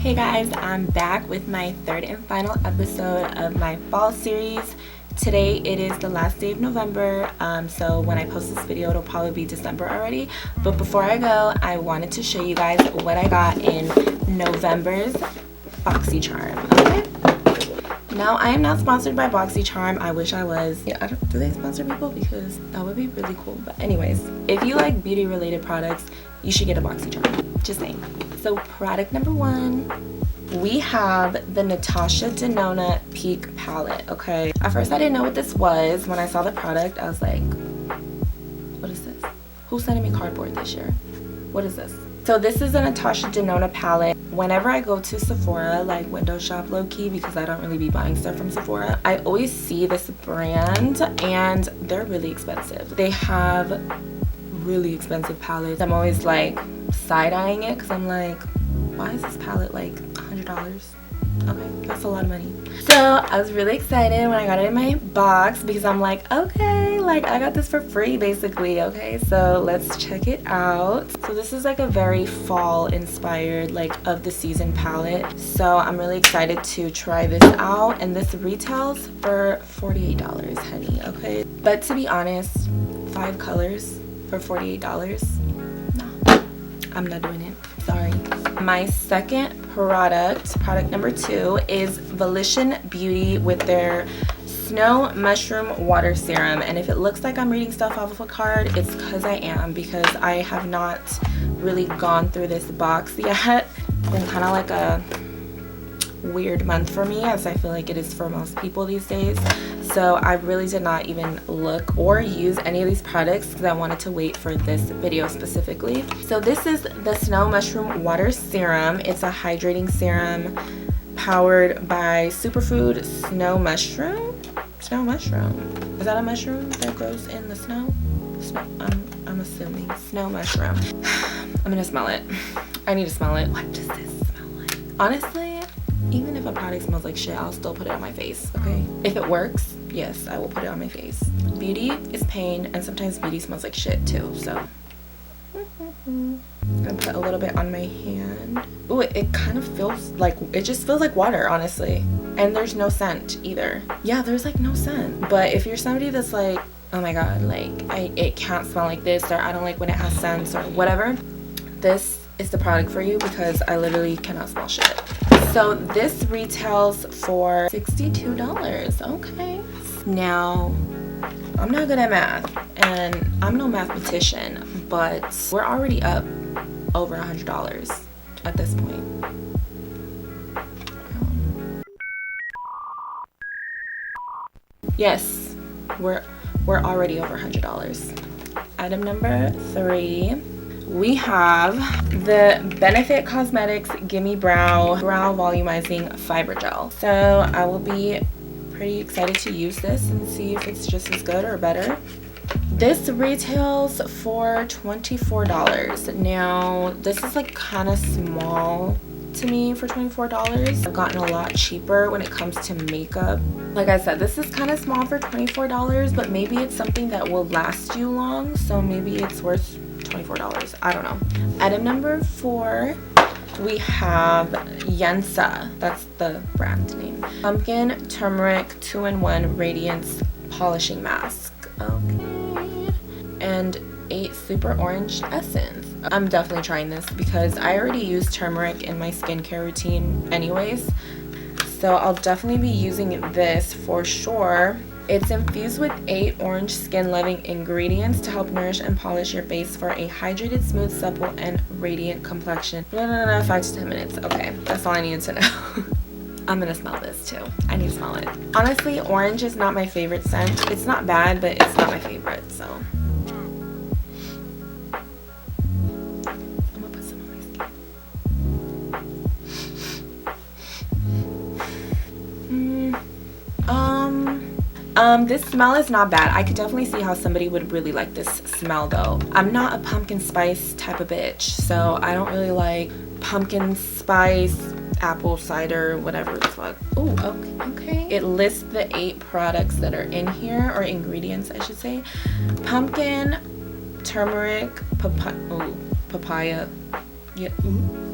Hey guys, I'm back with my third and final episode of my fall series. Today it is the last day of November, so when I post this video it'll probably be December already. But before I go, I wanted to show you guys what I got in November's Boxy charm. Okay. Now, I am not sponsored by Boxy charm. I wish I was. Yeah, do they sponsor people? Because that would be really cool. But anyways, if you like beauty related products, you should get a Boxy charm. Just saying. So product number one, we have the Natasha Denona Peak Palette. Okay. At first I didn't know what this was. When I saw the product, I was like, what is this? Who's sending me cardboard this year? What is this? So this is a Natasha Denona palette. Whenever I go to Sephora, like window shop low-key, because I don't really be buying stuff from Sephora, I always see this brand and they're really expensive. They have really expensive palettes. I'm always like side-eyeing it because I'm like, why is this palette like $100? Okay, that's a lot of money. So I was really excited when I got it in my box because I'm like, okay, like I got this for free basically. Okay, so let's check it out. So this is like a very fall inspired, like of the season palette. So I'm really excited to try this out, and this retails for $48, honey. Okay, but to be honest, 5 colors for $48, no, I'm not doing it. Sorry. My second product number 2 is Volition Beauty with their Snow Mushroom Water Serum. And if it looks like I'm reading stuff off of a card, it's because I am, because I have not really gone through this box yet. It's been kind of like a weird month for me, as I feel like it is for most people these days. So I really did not even look or use any of these products because I wanted to wait for this video specifically. So this is the Snow Mushroom Water Serum. It's a hydrating serum powered by superfood snow mushroom. Snow mushroom. Is that a mushroom that grows in the snow? I'm assuming snow mushroom. I'm gonna smell it. I need to smell it. What does this smell like? Honestly, even if a product smells like shit, I'll still put it on my face, okay? If it works, yes, I will put it on my face. Beauty is pain, and sometimes beauty smells like shit too, so. I'm gonna put a little bit on my hand. Ooh, it kind of feels like, it just feels like water, honestly. And there's no scent either. Yeah, there's like no scent. But if you're somebody that's like, oh my god, like, it can't smell like this, or I don't like when it has scents or whatever, this is the product for you, because I literally cannot smell shit. So this retails for $62. Okay. Now, I'm not good at math, and I'm no mathematician, but we're already up over $100 at this point. Yes, we're already over $100. Item number 3. We have the Benefit Cosmetics Gimme Brow Volumizing Fiber Gel. So I will be pretty excited to use this and see if it's just as good or better. This retails for $24. Now, this is like kind of small to me for $24. I've gotten a lot cheaper when it comes to makeup. Like I said, this is kind of small for $24, but maybe it's something that will last you long, so maybe it's worth $24. I don't know. Item number 4, we have Jensa. That's the brand name. Pumpkin Turmeric 2-in-1 Radiance Polishing Mask. Okay. And 8 Super Orange Essence. I'm definitely trying this because I already use turmeric in my skincare routine anyways. So I'll definitely be using this for sure. It's infused with 8 orange skin-loving ingredients to help nourish and polish your base for a hydrated, smooth, supple, and radiant complexion. 5 to 10 minutes. Okay, that's all I needed to know. I'm gonna smell this too. I need to smell it. Honestly, orange is not my favorite scent. It's not bad, but it's not my favorite, so. I'm gonna put some on my skin. This smell is not bad. I could definitely see how somebody would really like this smell though. I'm not a pumpkin spice type of bitch, so I don't really like pumpkin spice, apple cider, whatever the fuck. Oh, okay. It lists the 8 products that are in here, or ingredients I should say. Pumpkin, turmeric, papaya. Yeah,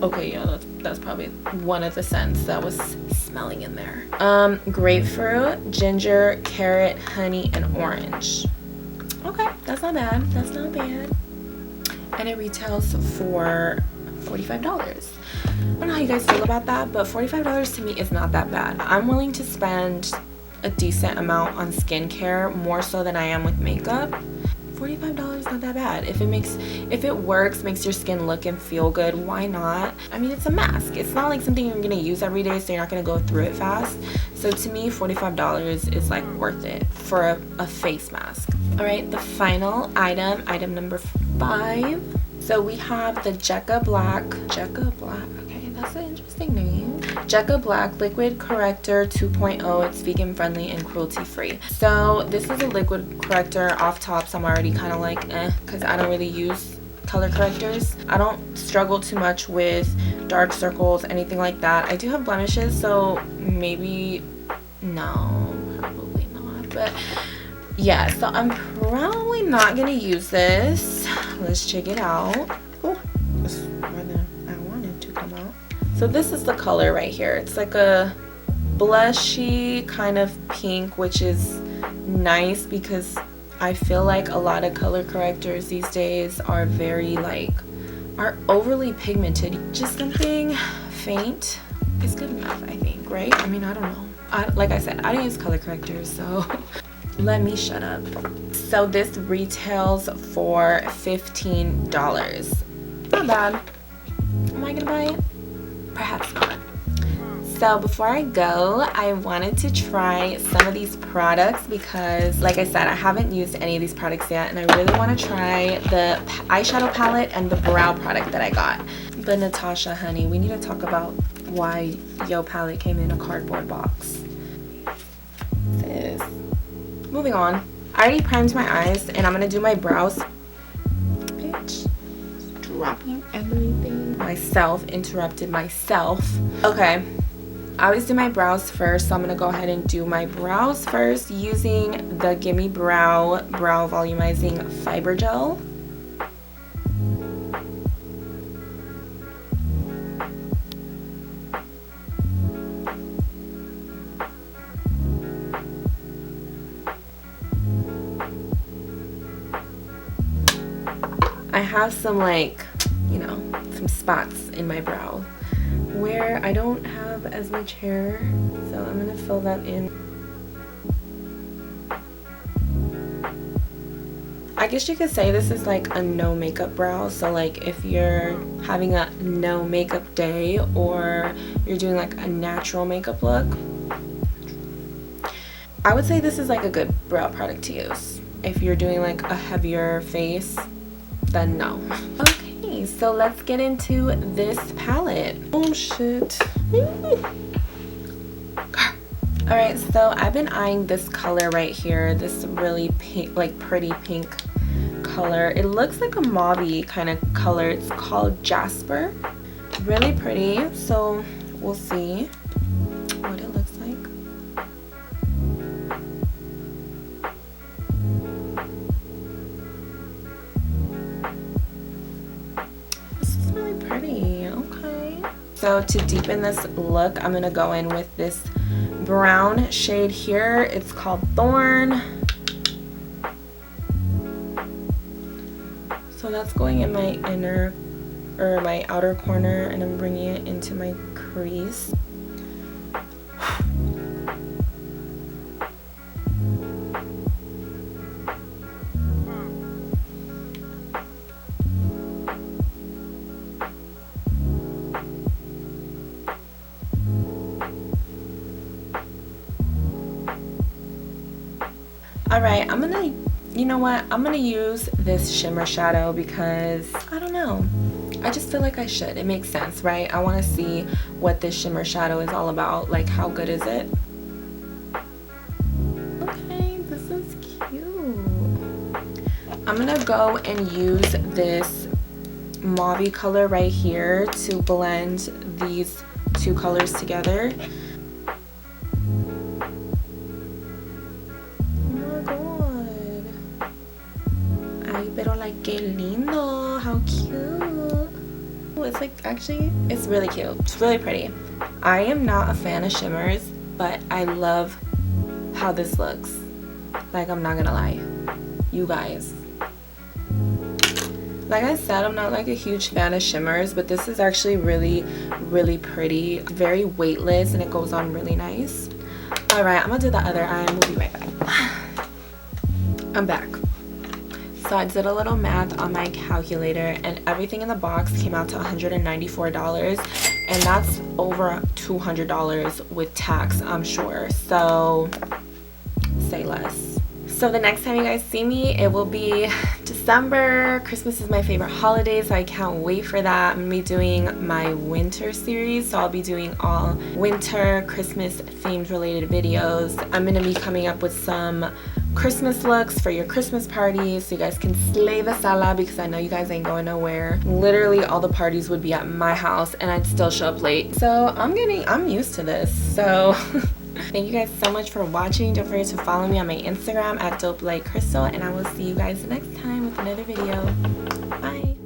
okay, yeah, that's probably one of the scents that was smelling in there. Grapefruit, ginger, carrot, honey, and orange. Okay, that's not bad. That's not bad. And it retails for $45. I don't know how you guys feel about that, but $45 to me is not that bad. I'm willing to spend a decent amount on skincare, more so than I am with makeup. $45 not that bad. If it works, makes your skin look and feel good, why not? I mean, it's a mask. It's not like something you're gonna use every day, so you're not gonna go through it fast. So to me, $45 is like worth it for a face mask. All right, the final item number 5. So we have the Jeka Black. Okay, that's an interesting name. Jeka Black Liquid Corrector 2.0. It's vegan friendly and cruelty free. So this is a liquid corrector. Off tops, I'm already kind of like because I don't really use color correctors. I don't struggle too much with dark circles, anything like that. I do have blemishes, so maybe no, probably not. But yeah, so I'm probably not gonna use this. Let's check it out. Oh, that's where I wanted to come out. So this is the color right here. It's like a blushy kind of pink, which is nice because I feel like a lot of color correctors these days are are overly pigmented. Just something faint is good enough, I think, right? I mean, I don't know. Like I said, I don't use color correctors, so let me shut up. So this retails for $15. Not bad. Am I gonna buy it? Perhaps not. So before I go, I wanted to try some of these products because, like I said, I haven't used any of these products yet, and I really want to try the eyeshadow palette and the brow product that I got. But Natasha, honey, we need to talk about why your palette came in a cardboard box. Moving on. I already primed my eyes, and I'm gonna do my brows. Bitch, dropping everything. Myself interrupted myself. Okay, I always do my brows first, so I'm gonna go ahead and do my brows first using the Gimme Brow Brow Volumizing Fiber Gel. I have some some spots in my brow where I don't have as much hair, so I'm gonna fill that in. I guess you could say this is like a no makeup brow, so like if you're having a no makeup day or you're doing like a natural makeup look, I would say this is like a good brow product to use. If you're doing like a heavier face, then no. Okay, so let's get into this palette. Oh shit. Alright, so I've been eyeing this color right here, this really pink, like pretty pink color. It looks like a mauve-y kind of color. It's called Jasper. Really pretty, so we'll see what it looks like. So to deepen this look, I'm gonna go in with this brown shade here. It's called Thorn. So that's going in my my outer corner, and I'm bringing it into my crease. Alright, you know what? I'm gonna use this shimmer shadow because, I don't know. I just feel like I should. It makes sense, right? I want to see what this shimmer shadow is all about. Like, how good is it? Okay, this is cute. I'm gonna go and use this mauve color right here to blend these two colors together. Pero like, qué lindo, how cute. It's like, actually, it's really cute. It's really pretty. I am not a fan of shimmers, but I love how this looks. Like, I'm not gonna lie, you guys. Like I said, I'm not like a huge fan of shimmers, but this is actually really, really pretty. Very weightless, and it goes on really nice. Alright, I'm gonna do the other eye and we'll be right back. I'm back. So I did a little math on my calculator, and everything in the box came out to $194, and that's over $200 with tax, I'm sure. So say less. So the next time you guys see me, it will be December. Christmas is my favorite holiday, so I can't wait for that. I'm gonna be doing my winter series, so I'll be doing all winter Christmas themed related videos. I'm gonna be coming up with some Christmas looks for your Christmas parties so you guys can slay the sala, because I know you guys ain't going nowhere. Literally all the parties would be at my house and I'd still show up late. So I'm used to this. So thank you guys so much for watching. Don't forget to follow me on my Instagram at @DopeLikeCrystal, and I will see you guys next time with another video. Bye.